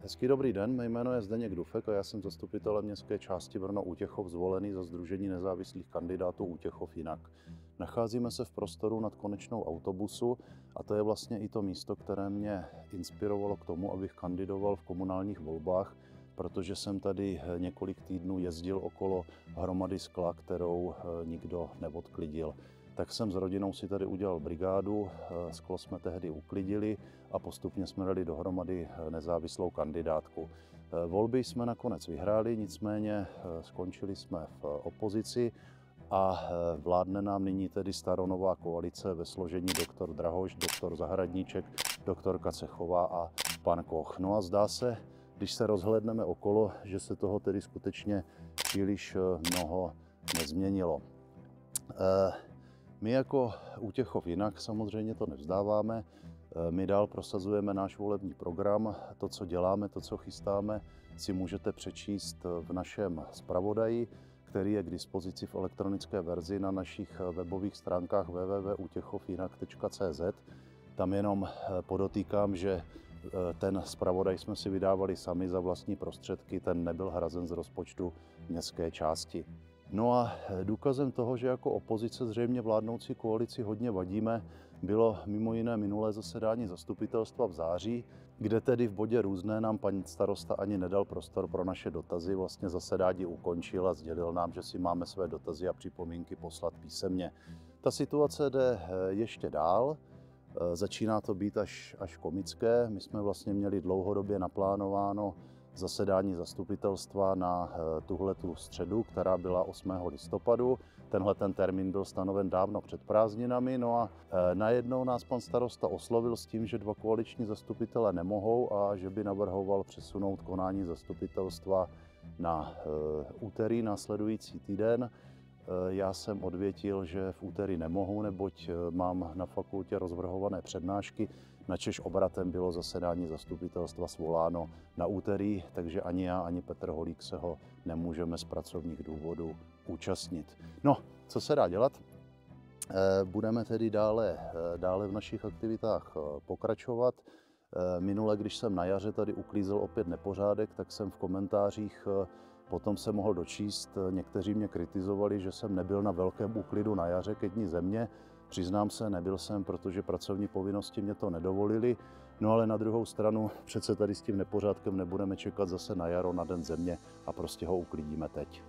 Hezký dobrý den, mé jméno je Zdeněk Dufek a já jsem zastupitelem městské části Brno-Útěchov zvolený za Sdružení nezávislých kandidátů Útěchov jinak. Nacházíme se v prostoru nad konečnou autobusu a to je vlastně i to místo, které mě inspirovalo k tomu, abych kandidoval v komunálních volbách, protože jsem tady několik týdnů jezdil okolo hromady skla, kterou nikdo neodklidil. Tak jsem s rodinou si tady udělal brigádu, sklo jsme tehdy uklidili a postupně jsme dali dohromady nezávislou kandidátku. Volby jsme nakonec vyhráli, nicméně skončili jsme v opozici a vládne nám nyní tedy staronová koalice ve složení doktor Drahoš, doktor Zahradníček, doktorka Cechová a pan Koch. No a zdá se, když se rozhlédneme okolo, že se toho tedy skutečně příliš mnoho nezměnilo. My jako Útěchov jinak samozřejmě to nevzdáváme. My dál prosazujeme náš volební program. To, co děláme, to, co chystáme, si můžete přečíst v našem zpravodaji, který je k dispozici v elektronické verzi na našich webových stránkách www.utěchovinak.cz. Tam jenom podotýkám, že ten zpravodaj jsme si vydávali sami za vlastní prostředky, ten nebyl hrazen z rozpočtu městské části. No a důkazem toho, že jako opozice zřejmě vládnoucí koalici hodně vadíme, bylo mimo jiné minulé zasedání zastupitelstva v září, kde tedy v bodě různé nám pan starosta ani nedal prostor pro naše dotazy. Vlastně zasedání ukončil a sdělil nám, že si máme své dotazy a připomínky poslat písemně. Ta situace jde ještě dál. Začíná to být až komické. My jsme vlastně měli dlouhodobě naplánováno zasedání zastupitelstva na tuhletu středu, která byla 8. listopadu. Tenhle termín byl stanoven dávno před prázdninami, no a najednou nás pan starosta oslovil s tím, že dva koaliční zastupitelé nemohou a že by navrhoval přesunout konání zastupitelstva na úterý následující týden. Já jsem odvětil, že v úterý nemohu, neboť mám na fakultě rozvrhované přednášky, načež obratem bylo zasedání zastupitelstva svoláno na úterý, takže ani já, ani Petr Holík se ho nemůžeme z pracovních důvodů účastnit. No, co se dá dělat? Budeme tedy dále v našich aktivitách pokračovat. Minule, když jsem na jaře tady uklízel opět nepořádek, tak jsem v komentářích potom se mohl dočíst, někteří mě kritizovali, že jsem nebyl na velkém úklidu na jaře ke Dni země. Přiznám se, nebyl jsem, protože pracovní povinnosti mě to nedovolily. No ale na druhou stranu přece tady s tím nepořádkem nebudeme čekat zase na jaro, na Den země a prostě ho uklidíme teď.